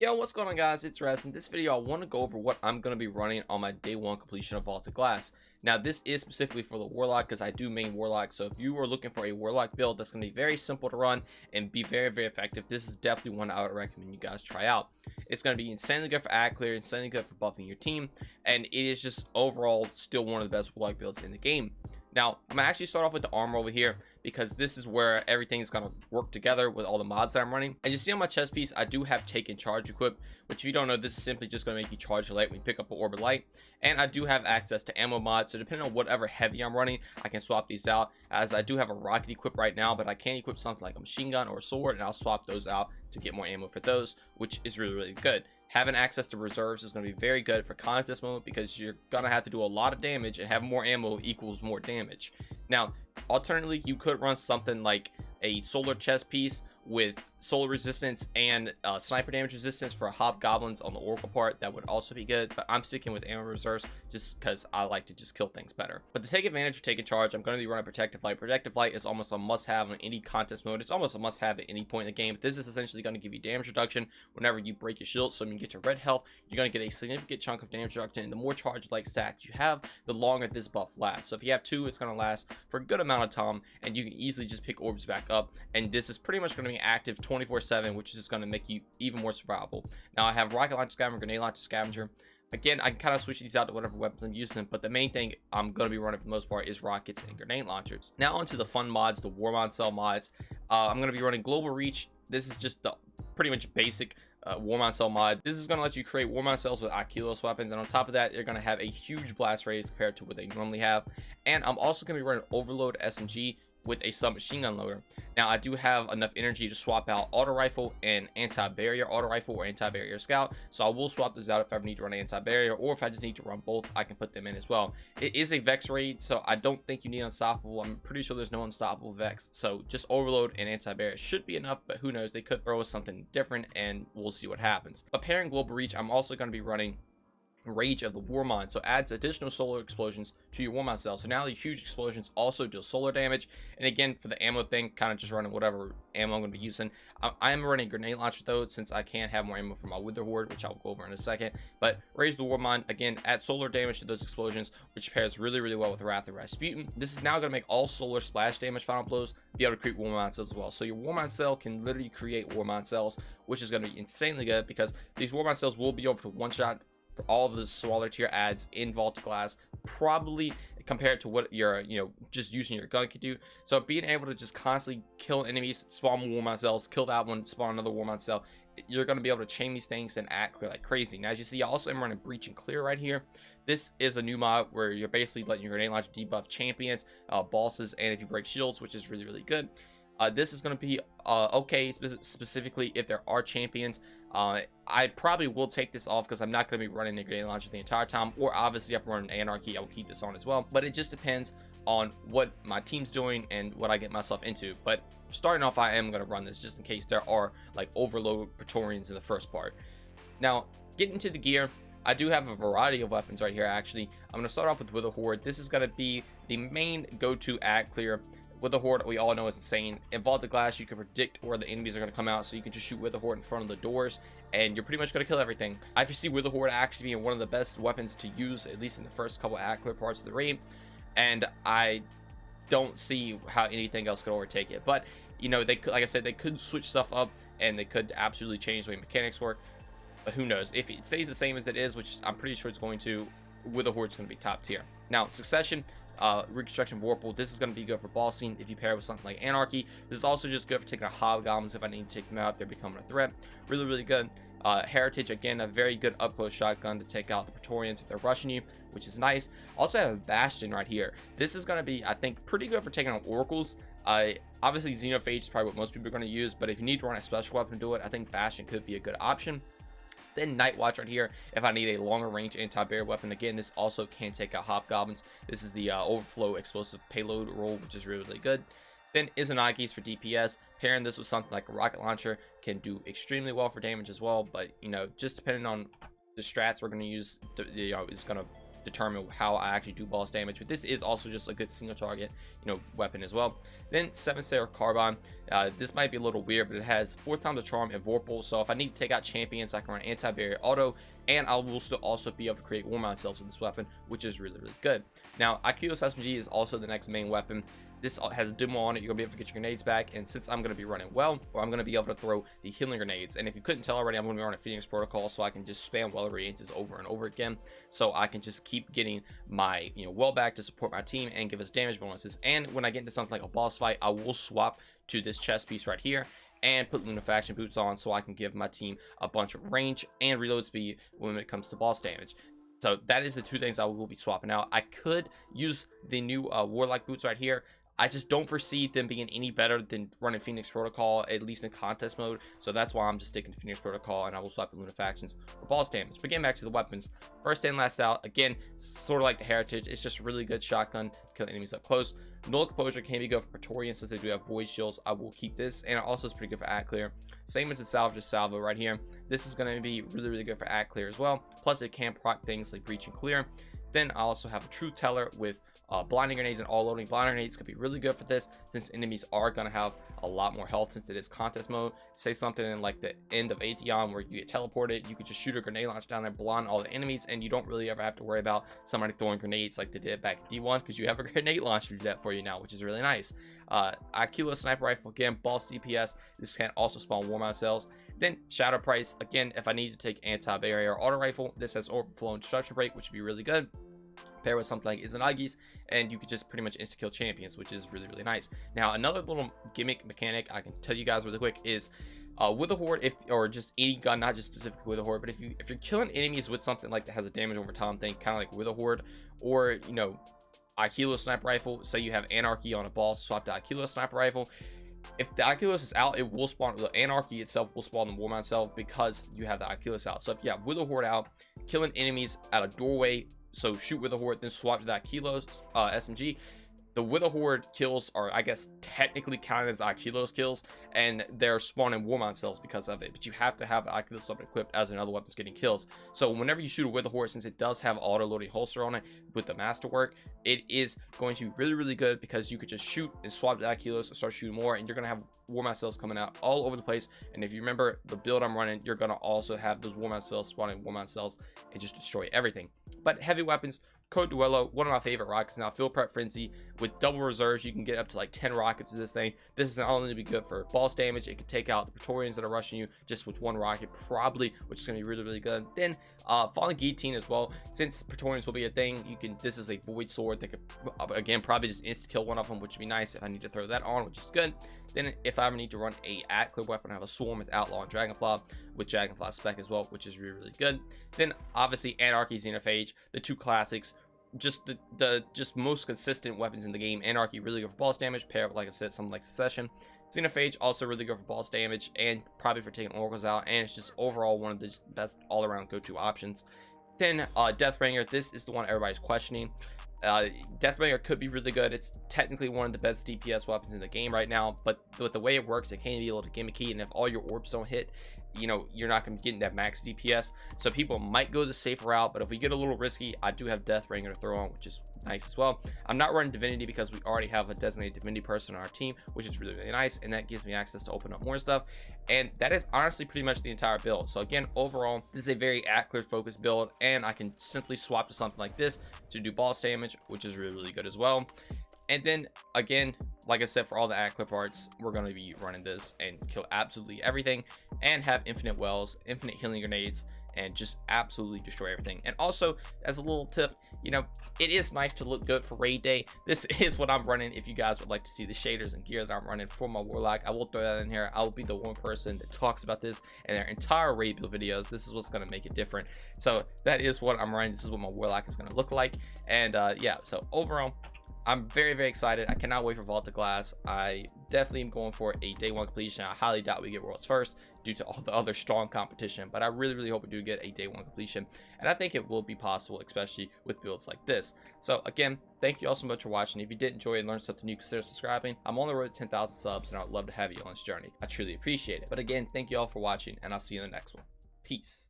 Yo, what's going on, guys? It's Raz. In this video, I want to go over what I'm going to be running on my day one completion of Vaulted Glass. Now, this is specifically for the Warlock because I do main Warlock. So if you are looking for a Warlock build that's going to be very simple to run and be very effective, this is definitely one I would recommend you guys try out. It's going to be insanely good for ad clear, insanely good for buffing your team, and it is just overall still one of the best Warlock builds in the game. Now, I'm going to actually start off with the armor over here because this is where everything's going to work together with all the mods that I'm running. And you see on my chest piece, I do have Take and Charge equipped, which if you don't know, this is simply just going to make you charge your light when you pick up an Orbit Light. And I do have access to ammo mods, so depending on whatever heavy I'm running, I can swap these out, as I do have a rocket equipped right now, but I can equip something like a machine gun or a sword, and I'll swap those out to get more ammo for those, which is really good. Having access to reserves is going to be very good for contest mode because you're going to have to do a lot of damage, and having more ammo equals more damage. Now, alternatively, you could run something like a solar chest piece with solar resistance and sniper damage resistance for hobgoblins on the oracle part. That would also be good, but I'm sticking with ammo reserves just because I like to just kill things better. But to take advantage of taking charge, I'm going to be running protective light. Protective light is almost a must-have in any contest mode. It's almost a must-have at any point in the game, but this is essentially going to give you damage reduction whenever you break your shield. So when you get to red health, you're going to get a significant chunk of damage reduction, and the more charge light stacks you have, the longer this buff lasts. So if you have two, it's going to last for a good amount of time, and you can easily just pick orbs back up, and this is pretty much going to be active 24/7, which is just going to make you even more survivable. Now, I have rocket launcher scavenger, grenade launcher scavenger. Again, I can kind of switch these out to whatever weapons I'm using, but the main thing I'm going to be running for the most part is rockets and grenade launchers. Now onto the fun mods, the Warmon Cell mods. I'm going to be running Global Reach. This is just the pretty much basic Warmon Cell mod. This is going to let you create Warmon cells with Akilos weapons, and on top of that, you're going to have a huge blast radius compared to what they normally have. And I'm also going to be running Overload SMG with a submachine gun loader. Now, I do have enough energy to swap out auto rifle and anti-barrier auto rifle or anti-barrier scout, so I will swap those out if I ever need to run anti-barrier, or if I just need to run both, I can put them in as well. It is a Vex raid, so I don't think you need unstoppable. I'm pretty sure there's no unstoppable Vex, so just overload and anti-barrier should be enough, but who knows, they could throw us something different and we'll see what happens. But pairing Global Reach, I'm also going to be running Rage of the Warmon, so adds additional solar explosions to your Warmon cell. So now these huge explosions also do solar damage. And again, for the ammo thing, kind of just running whatever ammo I'm going to be using. I am running grenade launcher though, since I can have more ammo for my Wither Horde, which I'll go over in a second. But Rage of the Warmon, again, adds solar damage to those explosions, which pairs really well with Wrath of Rasputin. This is now going to make all solar splash damage final blows be able to create Warmon cells as well. So your Warmon cell can literally create Warmon cells, which is going to be insanely good because these Warmon cells will be over to one shot all of the smaller tier ads in Vaulted Glass, probably compared to what you're just using your gun could do. So being able to just constantly kill enemies, spawn more Warmon cells, kill that one, spawn another Warmon cell, you're going to be able to chain these things and act clear like crazy. Now, as you see, I also am running Breach and Clear right here. This is a new mod where you're basically letting your grenade launcher debuff champions, bosses, and if you break shields, which is really good. This is going to be okay, specifically if there are champions. I probably will take this off because I'm not going to be running the grenade launcher the entire time, or obviously if I'm running Anarchy, I will keep this on as well. But it just depends on what my team's doing and what I get myself into. But starting off, I am going to run this just in case there are like overload Praetorians in the first part. Now, getting to the gear, I do have a variety of weapons right here. Actually, I'm going to start off with Wither Horde. This is going to be the main go-to ad clear. With the Horde, we all know is insane. In Vaulted Glass, you can predict where the enemies are going to come out, so you can just shoot with the Horde in front of the doors, and you're pretty much going to kill everything. I foresee with the Horde actually being one of the best weapons to use, at least in the first couple ad clear parts of the raid, and I don't see how anything else could overtake it. But you know, they could, like I said, they could switch stuff up, and they could absolutely change the way mechanics work. But who knows? If it stays the same as it is, which I'm pretty sure it's going to, with the Horde, it's going to be top tier. Now, Succession. Reconstruction Vorpal, this is going to be good for bossing if you pair it with something like Anarchy. This is also just good for taking out hobgoblins if I need to take them out if they're becoming a threat. Really good. Heritage, again, a very good up close shotgun to take out the Praetorians if they're rushing you, which is nice. Also have Bastion right here. This is going to be, I think, pretty good for taking out oracles. Obviously Xenophage is probably what most people are going to use, but if you need to run a special weapon to do it, I think Bastion could be a good option. Then Night Watch right here if I need a longer range anti-barrier weapon. Again, this also can take out hobgoblins. This is the overflow explosive payload roll, which is really good. Then Izanagi's for DPS. Pairing this with something like a rocket launcher can do extremely well for damage as well, but you know, just depending on the strats we're going to use, is going to determine how I actually do boss damage. But this is also just a good single target weapon as well. Then 7-Star Carbine. This might be a little weird, but it has 4 times the charm and vorpal, so if I need to take out champions, I can run anti-barrier auto, and I will still also be able to create war mount cells with this weapon, which is really good. Now Achilles SMG is also the next main weapon. This has demo on it. You're gonna be able to get your grenades back, and since I'm gonna be running well, or I'm gonna be able to throw the healing grenades, and if you couldn't tell already, I'm gonna be running Phoenix protocol, so I can just spam well reagents over and over again, so I can just keep getting my well back to support my team and give us damage bonuses. And when I get into something like a boss fight, I will swap to this chest piece right here and put Lunafaction boots on, so I can give my team a bunch of range and reload speed when it comes to boss damage. So that is the 2 things I will be swapping out. I could use the new Warlock boots right here. I just don't foresee them being any better than running Phoenix Protocol, at least in contest mode. So that's why I'm just sticking to Phoenix Protocol, and I will swap the Lunafactions for boss damage. But getting back to the weapons, first in, last out. Again, sort of like the Heritage. It's just a really good shotgun, kill enemies up close. Null Composure can be good for Praetorian since they do have void shields. I will keep this, and it also is pretty good for At Clear. Same as the Salvage Salvo right here. This is going to be really good for At Clear as well. Plus, it can proc things like Breach and Clear. Then I also have a Truth Teller with blinding grenades and all loading. Blinding grenades could be really good for this since enemies are going to have a lot more health since it is contest mode. Say something in like the end of Atheon where you get teleported, you could just shoot a grenade launch down there, blind all the enemies, and you don't really ever have to worry about somebody throwing grenades like they did back in D1, because you have a grenade launcher to do that for you now, which is really nice. Aquila Sniper Rifle, again, boss DPS. This can also spawn war mount cells. Then Shadow Price, again, if I need to take anti-barrier auto rifle, this has overflow and disruption break, which would be really good. Pair with something like Izanagi's, and you could just pretty much insta-kill champions, which is really nice. Now, another little gimmick mechanic I can tell you guys really quick is with a horde, or just any gun, not just specifically with a horde, but if you're killing enemies with something like that has a damage over time thing, kind of like with a horde, or Achilles Sniper Rifle, say you have Anarchy on a boss, swap to Achilles Sniper Rifle. If the Achilles is out, it will spawn, the Anarchy itself will spawn the war mount cell because you have the Achilles out. So if you have with a horde out, killing enemies at a doorway, so shoot with a horde, then swap to that Kilos SMG. The with a horde kills are, I guess, technically counted as Akilos kills, and they're spawning war mount cells because of it. But you have to have the Akilos weapon equipped as another weapon's getting kills. So whenever you shoot a with a horde, since it does have auto loading holster on it with the masterwork, it is going to be really good because you could just shoot and swap to Akilos and start shooting more, and you're gonna have war mount cells coming out all over the place. And if you remember the build I'm running, you're gonna also have those war mount cells spawning war mount cells and just destroy everything. But heavy weapons, Code Duello, one of my favorite rockets now. Field Prep Frenzy with double reserves, you can get up to like 10 rockets with this thing. This is not only be good for boss damage, it can take out the Praetorians that are rushing you just with 1 rocket probably, which is going to be really good. Then Fallen Guillotine as well, since Praetorians will be a thing. This is a void sword that could again probably just insta kill one of them, which would be nice if I need to throw that on, which is good. Then if I ever need to run a at clear weapon, I have a Swarm with Outlaw and Dragonfly with Dragonfly spec as well, which is really good. Then obviously Anarchy, Xenophage, the 2 classics, just the most consistent weapons in the game. Anarchy really good for boss damage, pair with, like I said, something like Succession. Xenophage also really good for boss damage and probably for taking oracles out, and it's just overall one of the best all-around go-to options. Then Deathbringer, this is the one everybody's questioning. Deathbringer could be really good. It's technically one of the best DPS weapons in the game right now, but with the way it works, it can be a little gimmicky, and if all your orbs don't hit, you're not going to be getting that max DPS. So people might go the safer route, but if we get a little risky, I do have Deathbringer to throw on, which is nice as well. I'm not running Divinity because we already have a designated Divinity person on our team, which is really nice, and that gives me access to open up more stuff. And that is honestly pretty much the entire build. So again, overall, this is a very at-clear focused build, and I can simply swap to something like this to do boss damage, which is really good as well. And then again, like I said, for all the at-clear parts, we're going to be running this and kill absolutely everything and have infinite wells, infinite healing grenades, and just absolutely destroy everything. And also, as a little tip, it is nice to look good for raid day. This is what I'm running. If you guys would like to see the shaders and gear that I'm running for my Warlock, I will throw that in here. I will be the one person that talks about this in their entire raid build videos. This is what's going to make it different. So that is what I'm running. This is what my Warlock is going to look like. And yeah, so overall, I'm very excited. I cannot wait for Vault of Glass. I definitely am going for a day 1 completion. I highly doubt we get Worlds first due to all the other strong competition, but I really hope we do get a day 1 completion, and I think it will be possible, especially with builds like this. So again, thank you all so much for watching. If you did enjoy and learn something new, consider subscribing. I'm on the road to 10,000 subs, and I would love to have you on this journey. I truly appreciate it. But again, thank you all for watching, and I'll see you in the next one. Peace.